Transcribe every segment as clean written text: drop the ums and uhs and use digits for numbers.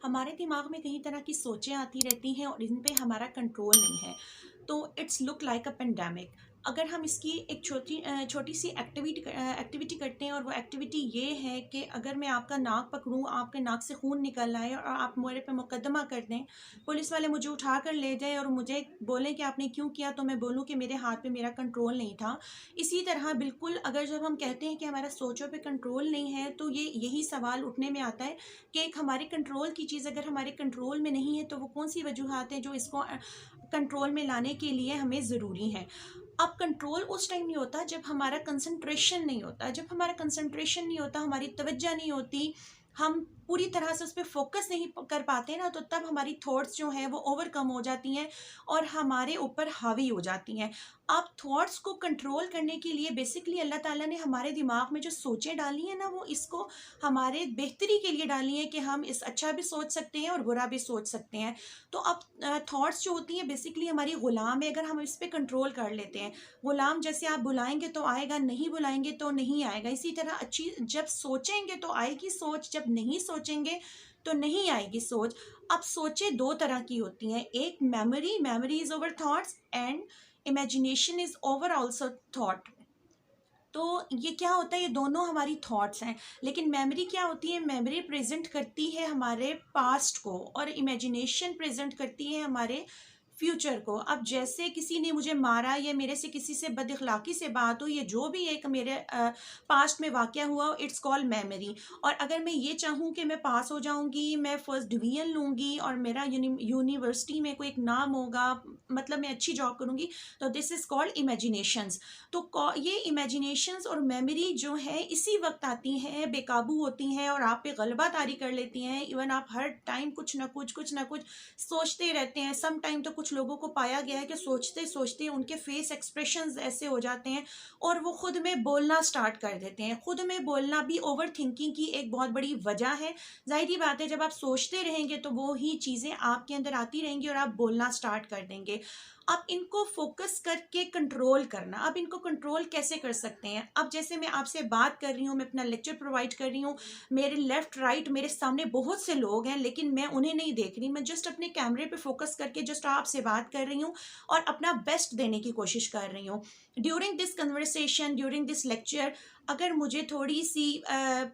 हमारे दिमाग में कई तरह की सोचें आती रहती हैं और इन पे हमारा कंट्रोल नहीं है। तो it's look like a pandemic. अगर हम इसकी एक छोटी सी एक्टिविटी करते हैं, और वो एक्टिविटी ये है कि अगर मैं आपका नाक पकड़ूं, आपके नाक से खून निकल आए और आप मेरे पे मुकदमा कर दें, पुलिस वाले मुझे उठा कर ले जाए और मुझे बोलें कि आपने क्यों किया, तो मैं बोलूं कि मेरे हाथ पे मेरा कंट्रोल नहीं था। इसी तरह बिल्कुल अगर जब हम कहते हैं कि हमारा सोचों पे कंट्रोल नहीं है, तो ये यही सवाल उठने में आता है कि एक हमारे कंट्रोल की चीज़ अगर हमारे कंट्रोल में नहीं है, तो वो कौन सी वजूहत है जो इसको कंट्रोल में लाने के लिए हमें ज़रूरी है। अब कंट्रोल उस टाइम नहीं होता जब हमारा कंसंट्रेशन नहीं होता। जब हमारा कंसंट्रेशन नहीं होता, हमारी तवज्जो नहीं होती, हम पूरी तरह से उस पर फोकस नहीं कर पाते ना, तो तब हमारी थॉट्स जो हैं वो ओवरकम हो जाती हैं और हमारे ऊपर हावी हो जाती हैं। अब थॉट्स को कंट्रोल करने के लिए बेसिकली अल्लाह ताला ने हमारे दिमाग में जो सोचें डाली हैं ना, वो इसको हमारे बेहतरी के लिए डाली हैं कि हम इस अच्छा भी सोच सकते हैं और बुरा भी सोच सकते हैं। तो अब थॉट्स जो होती हैं बेसिकली हमारी गुलाम है, अगर हम इस पे कंट्रोल कर लेते हैं। गुलाम जैसे आप बुलाएंगे तो आएगा, नहीं बुलाएंगे तो नहीं आएगा। इसी तरह अच्छी जब सोचेंगे तो आएगी सोच, जब नहीं सोचेंगे तो नहीं आएगी सोच। अब सोचें दो तरह की होती हैं, एक memory is over thoughts and imagination is over also thought. तो ये क्या होता है, ये दोनों हमारी थॉट्स हैं। लेकिन मेमोरी क्या होती है, मेमोरी प्रेजेंट करती है हमारे पास्ट को और इमेजिनेशन प्रेजेंट करती है हमारे फ्यूचर को। अब जैसे किसी ने मुझे मारा या मेरे से किसी से बदअखलाकी से बात हुई, ये जो भी एक मेरे पास्ट में वाक़या हुआ, इट्स कॉल्ड मेमोरी। और अगर मैं ये चाहूँ कि मैं पास हो जाऊँगी, मैं फर्स्ट डिवीज़न लूँगी और मेरा यूनिवर्सिटी में कोई एक नाम होगा, मतलब मैं अच्छी जॉब करूँगी, तो दिस इज़ कॉल्ड इमेजिनेशंस। तो ये इमेजिनेशंस और मेमोरी जो है इसी वक्त आती हैं, बेकाबू होती हैं और आप पे गलबा तारी कर लेती हैं। इवन आप हर टाइम कुछ ना कुछ सोचते रहते हैं। सम टाइम तो कुछ लोगों को पाया गया है कि सोचते सोचते उनके फेस एक्सप्रेशंस ऐसे हो जाते हैं और वो खुद में बोलना स्टार्ट कर देते हैं। खुद में बोलना भी ओवर थिंकिंग की एक बहुत बड़ी वजह है। जाहिर बात है, जब आप सोचते रहेंगे तो वो ही चीज़ें आपके अंदर आती रहेंगी और आप बोलना स्टार्ट कर देंगे। अब इनको फोकस करके कंट्रोल करना, अब इनको कंट्रोल कैसे कर सकते हैं। अब जैसे मैं आपसे बात कर रही हूँ, मैं अपना लेक्चर प्रोवाइड कर रही हूँ, मेरे लेफ्ट राइट मेरे सामने बहुत से लोग हैं, लेकिन मैं उन्हें नहीं देख रही। मैं जस्ट अपने कैमरे पे फोकस करके जस्ट आपसे बात कर रही हूँ और अपना बेस्ट देने की कोशिश कर रही हूँ। During this conversation, during this lecture, अगर मुझे थोड़ी सी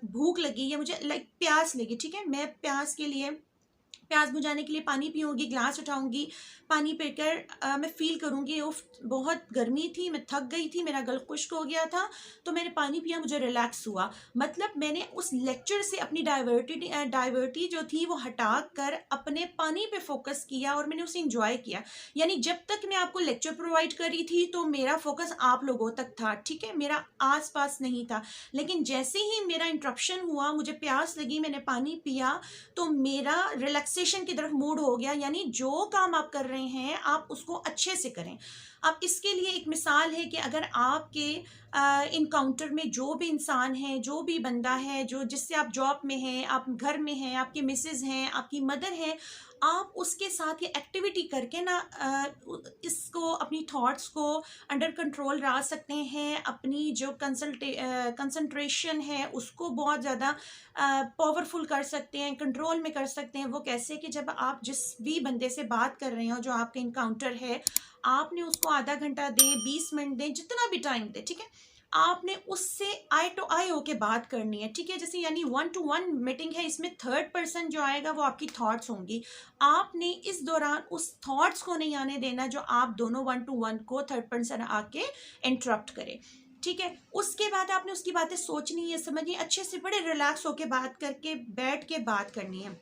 भूख लगी या मुझे लाइक प्यास लगी, ठीक है, मैं प्यास बुझाने के लिए पानी पीऊँगी, ग्लास उठाऊँगी, पानी पीकर मैं फ़ील करूँगी उफ़! बहुत गर्मी थी, मैं थक गई थी, मेरा गला खुश्क हो गया था, तो मैंने पानी पिया, मुझे रिलैक्स हुआ। मतलब मैंने उस लेक्चर से अपनी डाइवर्टी जो थी वो हटा कर अपने पानी पे फ़ोकस किया और मैंने उसे एन्जॉय किया। यानी जब तक मैं आपको लेक्चर प्रोवाइड कर रही थी, तो मेरा फ़ोकस आप लोगों तक था, ठीक है? मेरा आस-पास नहीं था। लेकिन जैसे ही मेरा इंटरप्शन हुआ, मुझे प्यास लगी, मैंने पानी पिया, तो मेरा रिलैक्सेशन की तरफ मूड हो गया। यानी जो काम आप कर रहे हैं आप उसको अच्छे से करें। अब इसके लिए एक मिसाल है कि अगर आपके इनकाउंटर में जो भी इंसान है, जो भी बंदा है, जो जिससे आप जॉब में हैं, आप घर में हैं, आपकी मिसेज हैं, आपकी मदर है, आप उसके साथ ये एक्टिविटी करके ना इसको अपनी थॉट्स को अंडर कंट्रोल ला सकते हैं। अपनी जो कंसंट्रेशन है उसको बहुत ज़्यादा पावरफुल कर सकते हैं, कंट्रोल में कर सकते हैं। वो कैसे कि जब आप जिस भी बंदे से बात कर रहे हो, जो आपका इनकाउंटर है, आपने उसको आधा घंटा दें, 20 मिनट दें, जितना भी टाइम दें, ठीक है, आपने उससे आई टू आई होके बात करनी है, ठीक है। जैसे यानी 1 to 1 मीटिंग है, इसमें थर्ड पर्सन जो आएगा वो आपकी थॉट्स होंगी। आपने इस दौरान उस थॉट्स को नहीं आने देना जो आप दोनों 1 to 1 को थर्ड पर्सन आके इंटरप्ट करे, ठीक है। उसके बाद आपने उसकी बातें सोचनी है, समझनी है, अच्छे से बड़े रिलैक्स होके बात करके बैठ के बात करनी है।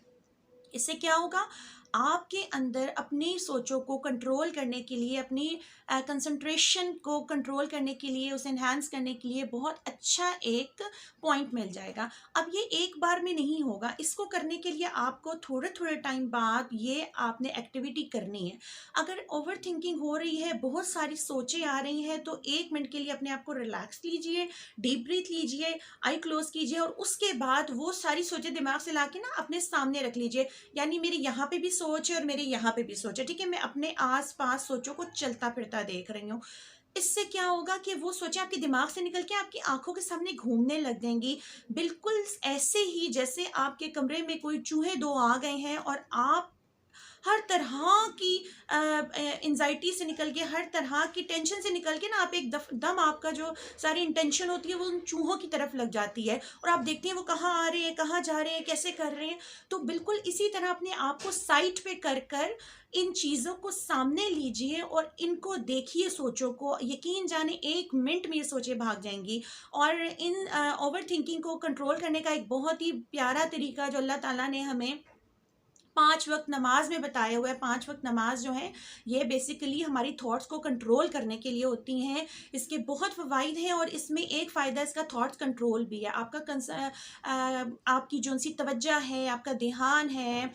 इससे क्या होगा, आपके अंदर अपनी सोचों को कंट्रोल करने के लिए, अपनी कंसंट्रेशन को कंट्रोल करने के लिए, उसे एनहांस करने के लिए बहुत अच्छा एक पॉइंट मिल जाएगा। अब ये एक बार में नहीं होगा, इसको करने के लिए आपको थोड़े थोड़े टाइम बाद ये आपने एक्टिविटी करनी है। अगर ओवर थिंकिंग हो रही है, बहुत सारी सोचें आ रही हैं, तो 1 मिनट के लिए अपने आप को रिलैक्स लीजिए, डीप ब्रीथ लीजिए, आई क्लोज कीजिए और उसके बाद वो सारी सोचें दिमाग से ला के ना अपने सामने रख लीजिए। यानी मेरे यहाँ पे भी सोच है और मेरे यहाँ पे भी सोच है, ठीक है, मैं अपने आस पास सोचों को चलता फिरता देख रही हूँ। इससे क्या होगा कि वो सोचें आपके दिमाग से निकल के आपकी आंखों के सामने घूमने लग जाएंगी, बिल्कुल ऐसे ही जैसे आपके कमरे में कोई चूहे दो आ गए हैं और आप हर तरह की एंजाइटी से निकल के, हर तरह की टेंशन से निकल के ना, आप एक दम आपका जो सारी इंटेंशन होती है वो उन चूहों की तरफ लग जाती है और आप देखते हैं वो कहाँ आ रहे हैं, कहाँ जा रहे हैं, कैसे कर रहे हैं। तो बिल्कुल इसी तरह अपने आप को साइट पे कर कर इन चीज़ों को सामने लीजिए और इनको देखिए, सोचों को, यकीन जाने 1 मिनट में ये सोचें भाग जाएंगी। और इन ओवर थिंकिंग को कंट्रोल करने का एक बहुत ही प्यारा तरीका जो अल्लाह ताला ने हमें 5 वक्त नमाज में बताया हुआ है। 5 वक्त नमाज जो है ये बेसिकली हमारी थॉट्स को कंट्रोल करने के लिए होती हैं। इसके बहुत फ़वाइद हैं और इसमें एक फ़ायदा इसका थॉट्स कंट्रोल भी है। आपकी जो सी तवज्जो है, आपका ध्यान है,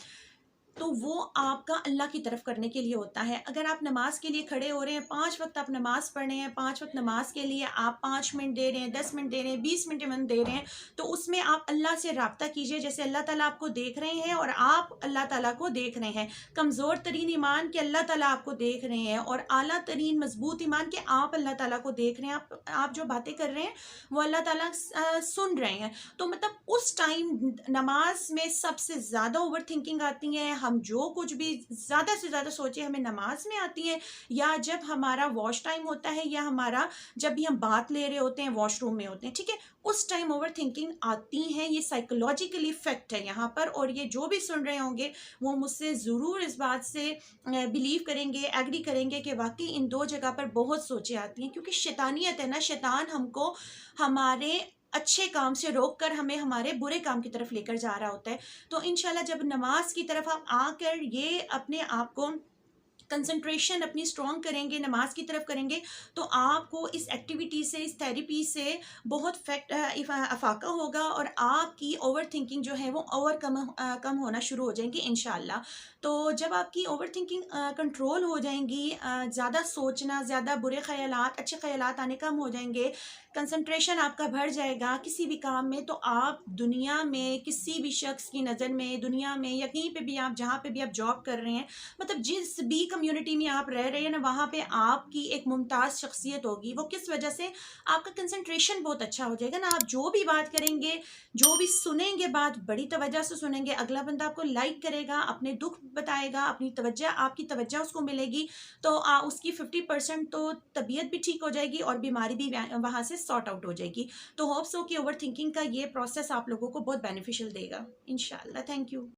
तो वो आपका अल्लाह की तरफ करने के लिए होता है। अगर आप नमाज के लिए खड़े हो रहे हैं, 5 वक्त आप नमाज पढ़ रहे हैं, 5 वक्त नमाज के लिए आप 5 मिनट दे रहे हैं, 10 मिनट दे रहे हैं, 20 मिनट मन दे रहे हैं, तो उसमें आप अल्लाह से रब्ता कीजिए जैसे अल्लाह ताला आपको देख रहे हैं और आप अल्लाह ताला को देख रहे हैं। कमज़ोर तरीन ईमान के अल्लाह ताला आपको देख रहे हैं और आला तरीन मजबूत ईमान के आप अल्लाह ताला को देख रहे हैं। आप जो बातें कर रहे हैं वो अल्लाह ताला सुन रहे हैं। तो मतलब उस टाइम नमाज में सबसे ज़्यादा ओवर थिंकिंग आती है। हम जो कुछ भी ज़्यादा से ज़्यादा सोचे हमें नमाज में आती है, या जब हमारा वॉश टाइम होता है, या हमारा जब भी हम बात ले रहे होते हैं, वॉशरूम में होते हैं, ठीक है, उस टाइम ओवर थिंकिंग आती है। ये साइकोलॉजिकल इफेक्ट है यहाँ पर। और ये जो भी सुन रहे होंगे वो मुझसे ज़रूर इस बात से बिलीव करेंगे, एग्री करेंगे कि वाकई इन दो जगह पर बहुत सोचें आती हैं, क्योंकि शैतानियत है ना, शैतान हमको हमारे अच्छे काम से रोक कर हमें हमारे बुरे काम की तरफ लेकर जा रहा होता है। तो इंशाल्लाह जब नमाज की तरफ आप आकर ये अपने आप को कंसंट्रेशन अपनी स्ट्रॉन्ग करेंगे, नमाज की तरफ करेंगे, तो आपको इस एक्टिविटी से, इस थेरेपी से बहुत अफाका होगा और आपकी ओवर थिंकिंग जो है वो कम होना शुरू हो जाएंगी इंशाल्लाह। तो जब आपकी ओवर थिंकिंग कंट्रोल हो जाएंगी, ज़्यादा सोचना, ज़्यादा बुरे ख्यालात, अच्छे ख्यालात आने कम हो जाएंगे, कंसंट्रेशन आपका बढ़ जाएगा किसी भी काम में, तो आप दुनिया में किसी भी शख्स की नज़र में, दुनिया में या कहीं पे भी आप, जहाँ पे भी आप जॉब कर रहे हैं, मतलब जिस भी कम्युनिटी में आप रह रहे हैं ना, वहाँ पे आपकी एक मुमताज़ शख्सियत होगी। वो किस वजह से? आपका कंसंट्रेशन बहुत अच्छा हो जाएगा ना। आप जो भी बात करेंगे, जो भी सुनेंगे, बात बड़ी तवज्जो से सुनेंगे, अगला बंदा आपको लाइक करेगा, अपने दुख बताएगा, अपनी तवज्जो, आपकी तवज्जो उसको मिलेगी, तो उसकी 50% तो तबीयत भी ठीक हो जाएगी और बीमारी भी वहाँ से सॉर्ट आउट हो जाएगी। तो होप्स हो कि ओवर थिंकिंग का ये प्रोसेस आप लोगों को बहुत बेनिफिशियल देगा इंशाल्लाह। Thank you.